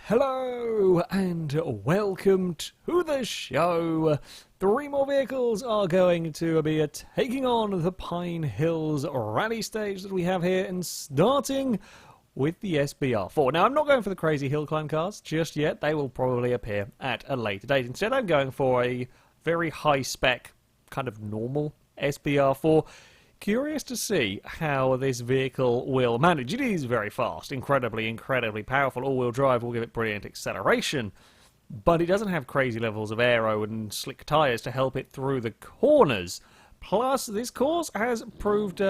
Hello and welcome to the show. 3 more vehicles are going to be taking on the Pine Hills rally stage that we have here, and starting with the SBR4. Now, I'm not going for the crazy hill climb cars just yet. They will probably appear at a later date. Instead, I'm going for a very high spec, kind of normal SBR4. Curious to see how this vehicle will manage. It is very fast, incredibly powerful. All-wheel drive will give it brilliant acceleration, but it doesn't have crazy levels of aero and slick tyres to help it through the corners. Plus, this course has proved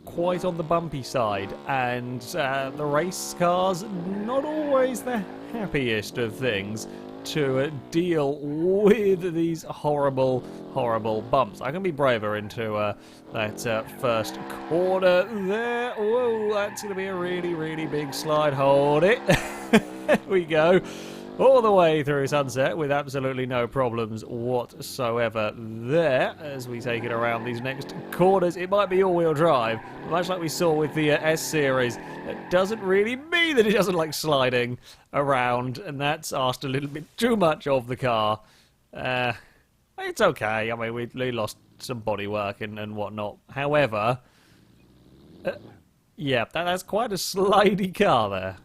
quite on the bumpy side, and the race cars not always the happiest of things to deal with these horrible bumps. I can be braver into that first corner there. Whoa, that's going to be a really big slide. Hold it. There we go. All the way through Sunset with absolutely no problems whatsoever there as we take it around these next corners. It might be all-wheel drive, much like we saw with the S-Series. It doesn't really mean that it doesn't like sliding around, and that's asked a little bit too much of the car. It's okay. I mean, we lost some bodywork and whatnot. However, yeah, that's quite a slidey car there.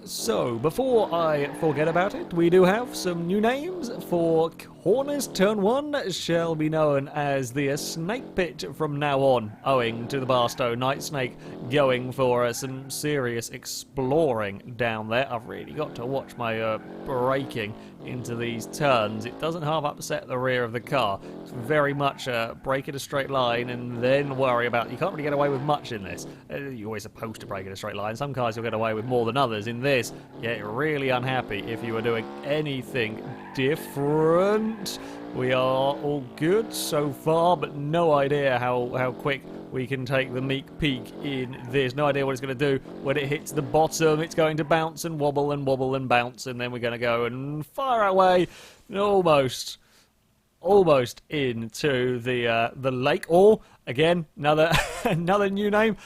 So, before I forget about it, we do have some new names for corners. Turn 1 shall be known as the Snake Pit from now on, owing to the Barstow Night Snake going for some serious exploring down there. I've really got to watch my braking into these turns. It doesn't half upset the rear of the car. It's very much brake in a straight line and then worry about... You can't really get away with much in this. You're always supposed to brake in a straight line. Some cars you'll get away with more than others. In this, you get really unhappy if you were doing anything different. We are all good so far, but no idea how quick we can take the meek peak in this. No idea what it's going to do when it hits the bottom. It's going to bounce and wobble and wobble and bounce, and then we're going to go and fire away almost into the lake. Or again, another new name.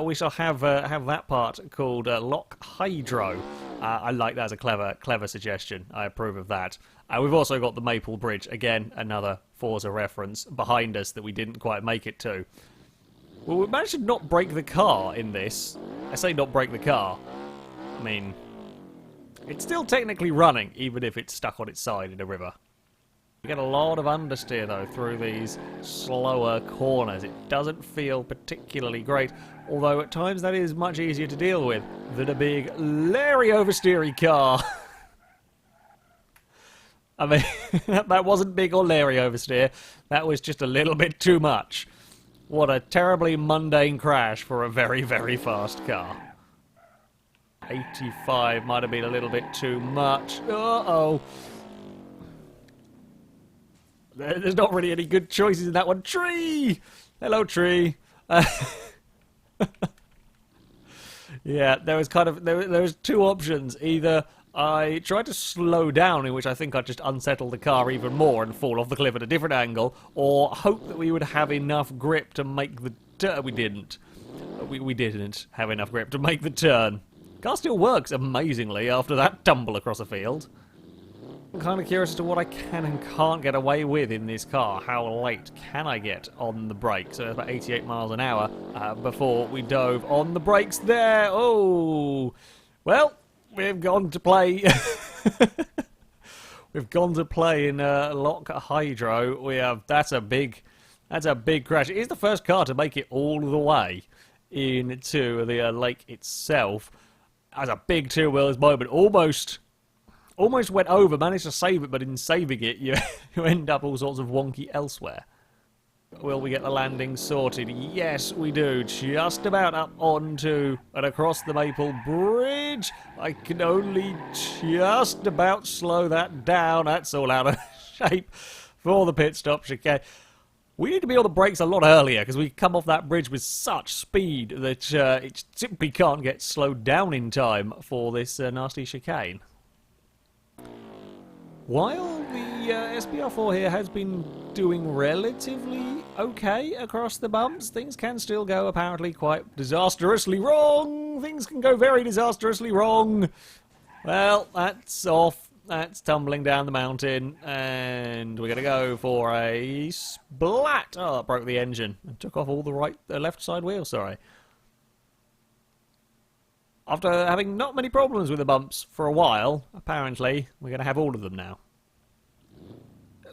We shall have that part called Loch Hydro. I like that as a clever suggestion. I approve of that. We've also got the Maple Bridge, again another Forza reference behind us that we didn't quite make it to. Well, we managed to not break the car in this. I say not break the car. I mean, it's still technically running, even if it's stuck on its side in a river. We get a lot of understeer, though, through these slower corners. It doesn't feel particularly great, although at times that is much easier to deal with than a big, Larry oversteery car. I mean, that wasn't big or Larry oversteer. That was just a little bit too much. What a terribly mundane crash for a very fast car. 85 might have been a little bit too much. Uh-oh. There's not really any good choices in that one. Tree! Hello, tree. Yeah, there was there was 2 options. Either I tried to slow down, in which I think I'd just unsettle the car even more and fall off the cliff at a different angle, or hope that we would have enough grip to make the turn. We didn't. We didn't have enough grip to make the turn. Car still works amazingly after that tumble across a field. I'm kind of curious as to what I can and can't get away with in this car. How late can I get on the brakes? So it's about 88 miles an hour before we dove on the brakes there. Oh, well, we've gone to play. We've gone to play in Loch Hydro. We have that's a big crash. It is the first car to make it all the way into the lake itself. That's a big two-wheelers moment. Almost went over, managed to save it, but in saving it, you end up all sorts of wonky elsewhere. Will we get the landing sorted? Yes, we do. Just about up onto and across the Maple Bridge. I can only just about slow that down. That's all out of shape for the pit stop chicane. We need to be on the brakes a lot earlier because we come off that bridge with such speed that it simply can't get slowed down in time for this nasty chicane. While the SBR4 here has been doing relatively okay across the bumps, things can still go apparently quite disastrously wrong. Things can go very disastrously wrong Well, that's off. That's tumbling down the mountain, and we're going to go for a splat. Oh, that broke the engine and took off all the left side wheel, sorry. After having not many problems with the bumps for a while, apparently, we're going to have all of them now.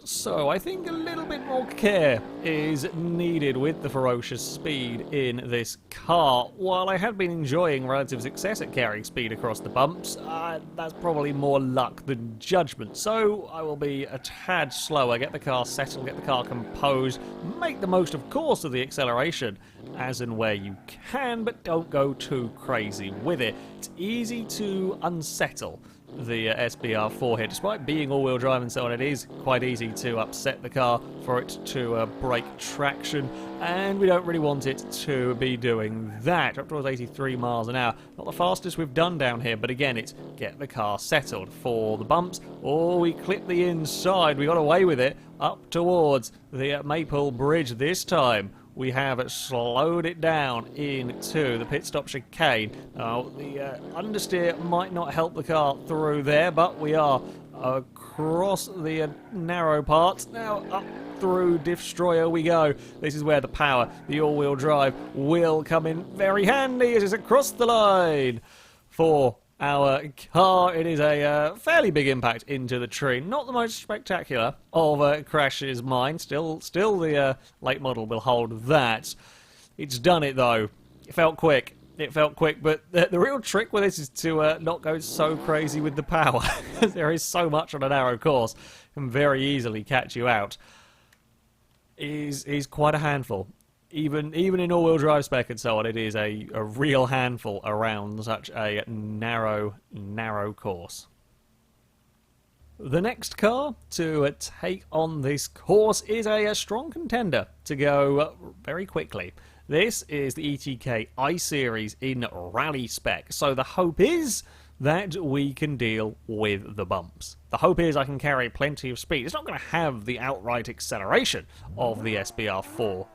So, I think a little bit more care is needed with the ferocious speed in this car. While I have been enjoying relative success at carrying speed across the bumps, that's probably more luck than judgment. So, I will be a tad slower, get the car settled, get the car composed, make the most, of course, of the acceleration as and where you can, but don't go too crazy with it. It's easy to unsettle the SBR4 here. Despite being all-wheel drive and so on, it is quite easy to upset the car for it to break traction, and we don't really want it to be doing that. Up towards 83 miles an hour. Not the fastest we've done down here, but again, it's get the car settled for the bumps. Oh, we clipped the inside. We got away with it up towards the Maple Bridge this time. We have slowed it down into the pit stop chicane. Now, the understeer might not help the car through there, but we are across the narrow parts. Now, up through Destroyer we go. This is where the power, the all-wheel drive, will come in very handy as it's across the line for our car. It is a fairly big impact into the tree. Not the most spectacular of crashes, mine. Still the late model will hold that. It's done it, though. It felt quick. It felt quick, but the real trick with this is to not go so crazy with the power. There is so much on a narrow course. It can very easily catch you out. Is quite a handful. Even in all-wheel drive spec and so on, it is a real handful around such a narrow course. The next car to take on this course is a strong contender to go very quickly. This is the ETK iSeries in rally spec, so the hope is that we can deal with the bumps. The hope is I can carry plenty of speed. It's not going to have the outright acceleration of the SBR4.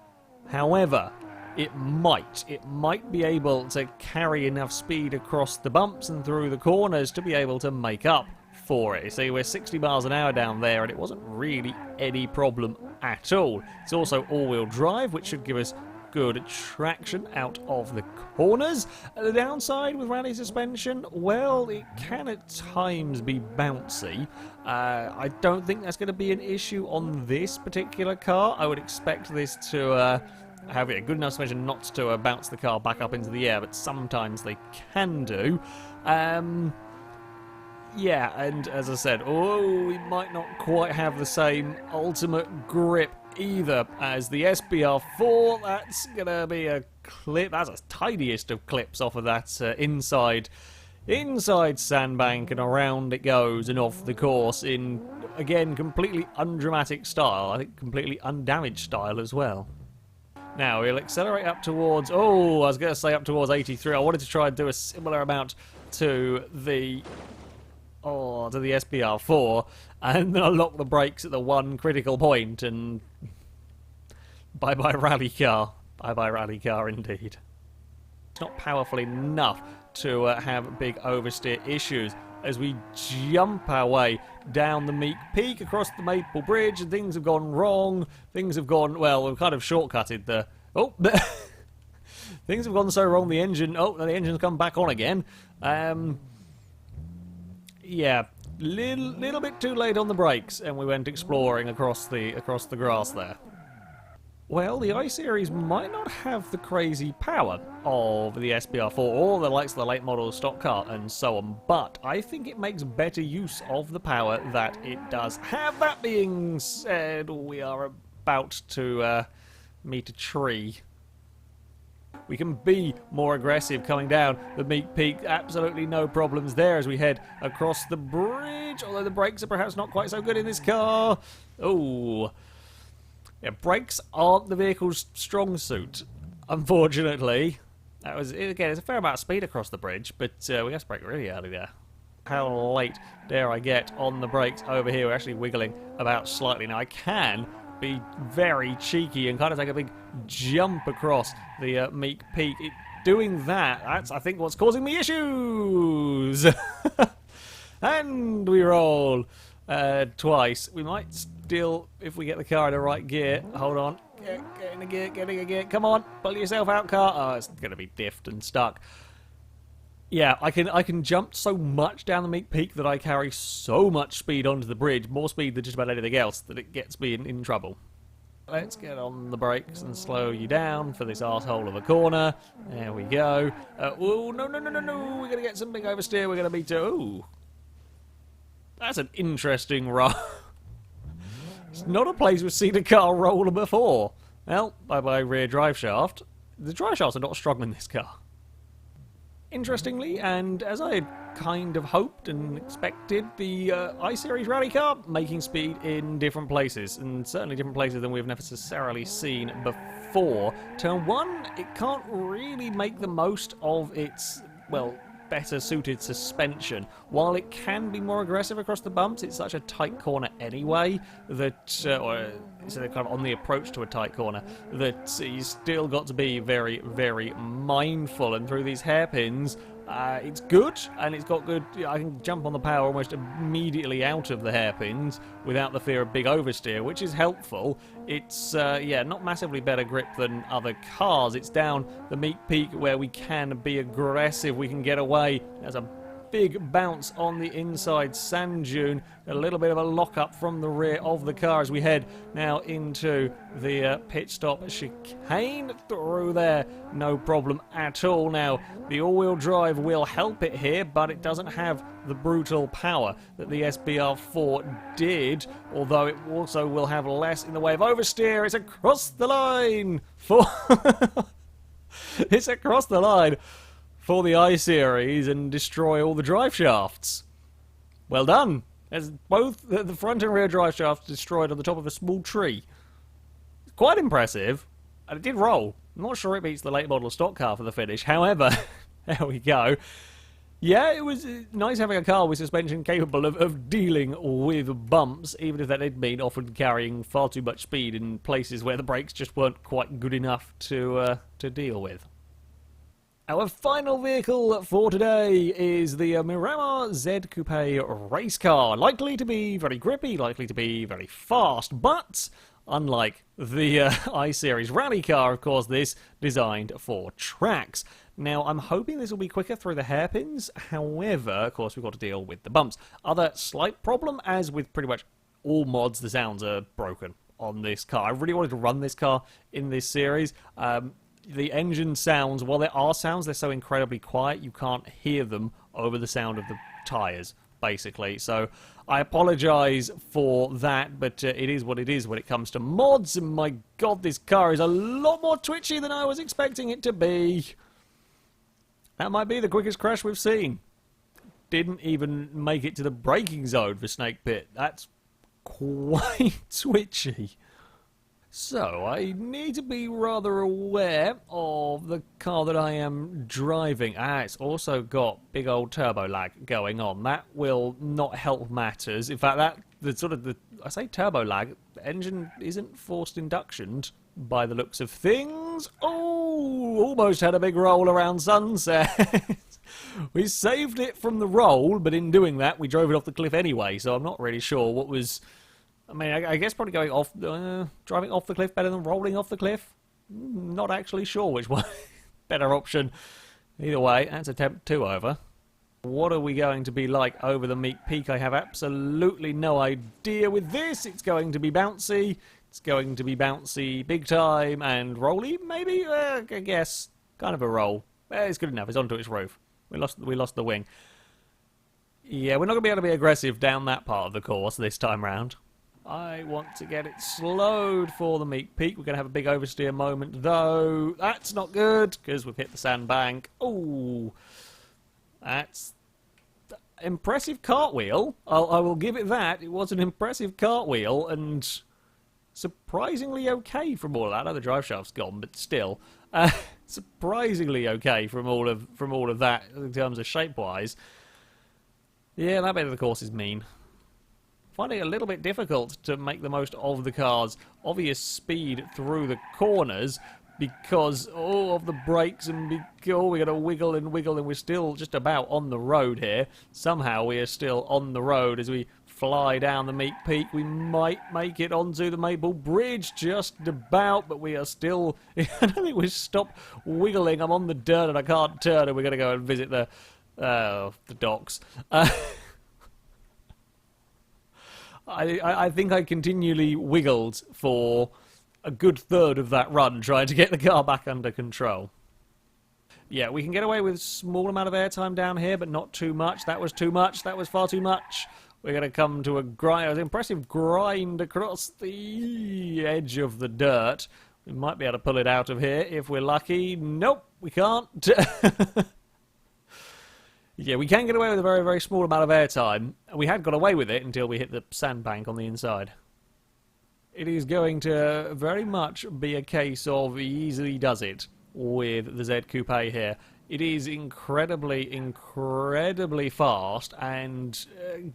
However, it might be able to carry enough speed across the bumps and through the corners to be able to make up for it. You see, we're 60 miles an hour down there, and it wasn't really any problem at all. It's also all-wheel drive, which should give us good traction out of the corners. The downside with rally suspension, well, it can at times be bouncy. I don't think that's going to be an issue on this particular car. I would expect this to have a good enough suspension not to bounce the car back up into the air, but sometimes they can do. Yeah, and as I said, we might not quite have the same ultimate grip either as the SBR4. That's gonna be a clip. That's the tiniest of clips off of that inside sandbank, and around it goes and off the course in, again, completely undramatic style. I think completely undamaged style as well. Now we'll accelerate up towards, I was going to say up towards 83. I wanted to try and do a similar amount to the SBR4, and then I lock the brakes at the one critical point, and bye-bye rally car. Bye-bye rally car indeed. It's not powerful enough to have big oversteer issues as we jump our way down the Meek Peak across the Maple Bridge, and things have gone wrong. Things have gone, well, we've kind of shortcutted the... things have gone so wrong, the engine's come back on again. Yeah, little bit too late on the brakes, and we went exploring across the grass there. Well, the iSeries might not have the crazy power of the SBR4 or the likes of the late model stock car and so on, but I think it makes better use of the power that it does have. That being said, we are about to meet a tree. We can be more aggressive coming down the Meek Peak. Absolutely no problems there as we head across the bridge, although the brakes are perhaps not quite so good in this car. Oh, yeah, brakes aren't the vehicle's strong suit, unfortunately. That was, again, it's a fair amount of speed across the bridge, but we have to brake really early there. How late dare I get on the brakes over here? We're actually wiggling about slightly. Now, I can be very cheeky and kind of take a big jump across the Meek Peak. Doing that, that's, I think, what's causing me issues. And we roll twice. We might still, if we get the car in the right gear. Hold on. Get in the gear, get in the gear. Come on, pull yourself out, car. Oh, it's going to be diffed and stuck. Yeah, I can jump so much down the Meek Peak that I carry so much speed onto the bridge, more speed than just about anything else, that it gets me in trouble. Let's get on the brakes and slow you down for this arsehole of a corner. There we go. Oh, no. We're going to get some big oversteer. We're going to be too... Ooh. That's an interesting roll. It's not a place we've seen a car roll before. Well, bye-bye rear drive shaft. The drive shafts are not strong in this car. Interestingly, and as I had kind of hoped and expected, the iSeries rally car making speed in different places, and certainly different places than we've necessarily seen before. Turn 1, it can't really make the most of its, well, better suited suspension. While it can be more aggressive across the bumps, it's such a tight corner anyway that, or so they're kind of on the approach to a tight corner, that you still got to be very, very mindful. And through these hairpins, it's good, and it's got good... I can jump on the power almost immediately out of the hairpins without the fear of big oversteer, which is helpful. It's, yeah, not massively better grip than other cars. It's down the Meek Peak where we can be aggressive, we can get away. There's a big bounce on the inside sand dune, a little bit of a lock-up from the rear of the car as we head now into the pit stop chicane through there. No problem at all. Now, the all-wheel drive will help it here, but it doesn't have the brutal power that the SBR4 did, although it also will have less in the way of oversteer. It's across the line for... It's across the line for the iSeries and destroy all the drive shafts. Well done. As both the front and rear drive shafts destroyed on the top of a small tree. It's quite impressive, and it did roll. I'm not sure it beats the late model stock car for the finish. However, there we go. Yeah, it was nice having a car with suspension capable of dealing with bumps, even if that did mean often carrying far too much speed in places where the brakes just weren't quite good enough to deal with. Our final vehicle for today is the Miramar Z Coupe race car. Likely to be very grippy, likely to be very fast, but unlike the iSeries rally car, of course, this designed for tracks. Now, I'm hoping this will be quicker through the hairpins. However, of course, we've got to deal with the bumps. Other slight problem, as with pretty much all mods, the sounds are broken on this car. I really wanted to run this car in this series. The engine sounds, while there are sounds, they're so incredibly quiet, you can't hear them over the sound of the tyres, basically. So I apologise for that, but it is what it is when it comes to mods. And my god, this car is a lot more twitchy than I was expecting it to be. That might be the quickest crash we've seen. Didn't even make it to the braking zone for Snake Pit. That's quite twitchy. So, I need to be rather aware of the car that I am driving. It's also got big old turbo lag going on. That will not help matters. In fact, I say turbo lag, the engine isn't forced induction by the looks of things. Oh, almost had a big roll around sunset. We saved it from the roll, but in doing that, we drove it off the cliff anyway, so I'm not really sure what was... I mean, I guess probably going off, driving off the cliff better than rolling off the cliff. Not actually sure which one. Better option. Either way, that's attempt 2 over. What are we going to be like over the Meek Peak? I have absolutely no idea with this. It's going to be bouncy. It's going to be bouncy big time and rolly, maybe? I guess. Kind of a roll. It's good enough. It's onto its roof. We lost the wing. Yeah, we're not going to be able to be aggressive down that part of the course this time round. I want to get it slowed for the Meek Peak. We're going to have a big oversteer moment, though. That's not good, because we've hit the sandbank. Ooh. That's... impressive cartwheel. I will give it that. It was an impressive cartwheel, and surprisingly okay from all of that. I know the drive shaft's gone, but still. Surprisingly okay from all of that, in terms of shape-wise. Yeah, that bit of the course is mean. Finding it a little bit difficult to make the most of the car's obvious speed through the corners, because all of the brakes and we're going to wiggle and wiggle, and we're still just about on the road here. Somehow we are still on the road as we fly down the Meek Peak. We might make it onto the Maple Bridge just about, but we are still... I don't think we've stopped wiggling. I'm on the dirt and I can't turn, and we're going to go and visit the docks. I think I continually wiggled for a good third of that run trying to get the car back under control. Yeah, we can get away with a small amount of airtime down here, but not too much. That was too much. That was far too much. We're going to come to a grind, an impressive grind across the edge of the dirt. We might be able to pull it out of here if we're lucky. Nope, we can't. Yeah, we can get away with a very, very small amount of airtime. We had got away with it until we hit the sandbank on the inside. It is going to very much be a case of he easily does it with the Z Coupe here. It is incredibly, incredibly fast and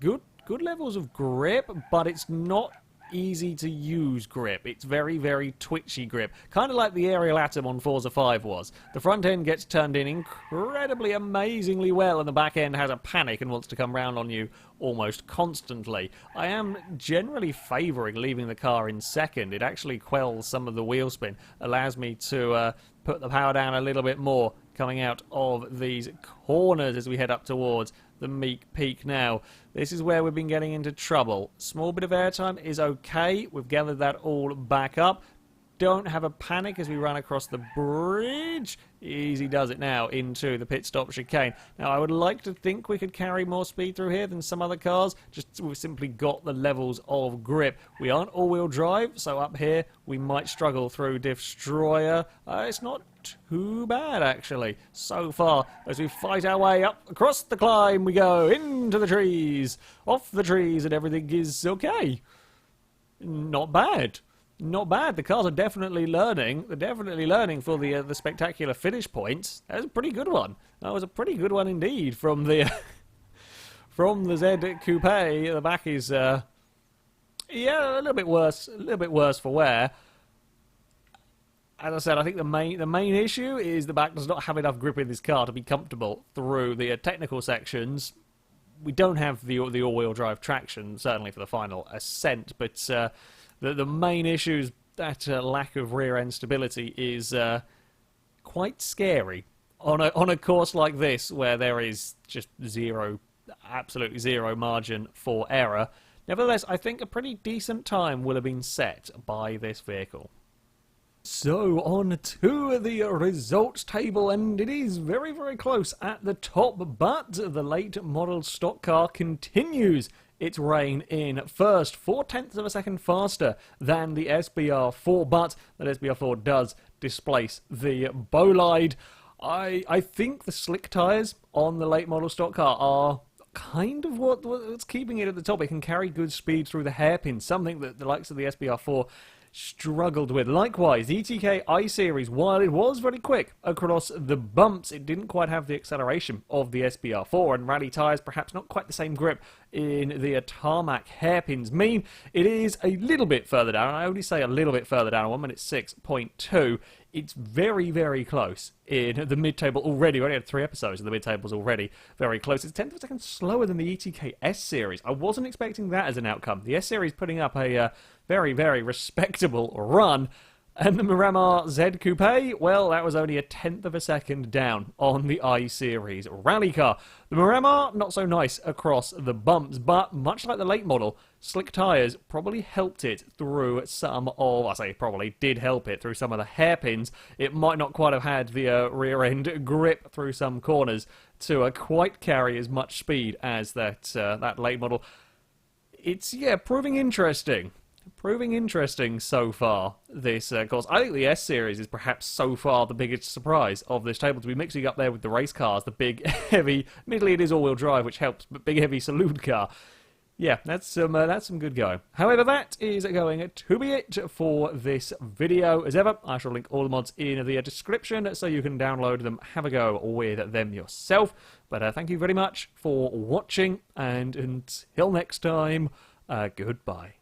good levels of grip, but it's not easy to use grip. It's very, very twitchy grip. Kind of like the aerial atom on Forza 5 was. The front end gets turned in incredibly, amazingly well, and the back end has a panic and wants to come round on you almost constantly. I am generally favouring leaving the car in second. It actually quells some of the wheel spin, allows me to put the power down a little bit more coming out of these corners as we head up towards the Meek Peak now. This is where we've been getting into trouble. Small bit of airtime is okay. We've gathered that all back up. Don't have a panic as we run across the bridge. Easy does it now into the pit stop chicane. Now, I would like to think we could carry more speed through here than some other cars. Just we've simply got the levels of grip. We aren't all-wheel drive, so up here we might struggle through Destroyer. It's not too bad, actually, so far. As we fight our way up across the climb, we go into the trees, off the trees, and everything is okay. Not bad. Not bad. The cars are definitely learning. They're definitely learning for the spectacular finish points. That was a pretty good one. That was a pretty good one indeed from the from the Z Coupe. The back is yeah, a little bit worse. A little bit worse for wear. As I said, I think the main issue is the back does not have enough grip in this car to be comfortable through the technical sections. We don't have the all-wheel drive traction, certainly for the final ascent, but the main issue is that lack of rear-end stability is quite scary on a course like this where there is just absolutely zero margin for error. Nevertheless, I think a pretty decent time will have been set by this vehicle. So, on to the results table, and it is very, very close at the top, but the late model stock car continues its reign in first, 0.4 of a second faster than the SBR4, but that SBR4 does displace the Bolide. I think the slick tyres on the late model stock car are kind of what's keeping it at the top. It can carry good speed through the hairpin, something that the likes of the SBR4 struggled with. Likewise, the ETK iSeries, while it was very quick across the bumps, it didn't quite have the acceleration of the SBR4, and rally tyres perhaps not quite the same grip in the tarmac hairpins mean it is a little bit further down. I only say a little bit further down, 1:06.2. It's very, very close in the mid-table already. We only had 3 episodes of the mid-tables already. Very close. It's 10th of a second slower than the ETK S-Series. I wasn't expecting that as an outcome. The S-Series putting up a very, very respectable run. And the Miramar Z Coupe, well, that was only 1/10 of a second down on the iSeries rally car. The Miramar, not so nice across the bumps, but much like the late model, slick tyres probably helped it through some of, I say probably, did help it through some of the hairpins. It might not quite have had the rear-end grip through some corners to quite carry as much speed as that late model. It's, yeah, proving interesting. Proving interesting so far, this course. I think the S-Series is perhaps so far the biggest surprise of this table, to be mixing up there with the race cars, the big, heavy, admittedly it is all-wheel drive, which helps, but big, heavy saloon car. Yeah, that's some good going. However, that is going to be it for this video. As ever, I shall link all the mods in the description so you can download them, have a go with them yourself. But thank you very much for watching, and until next time, goodbye.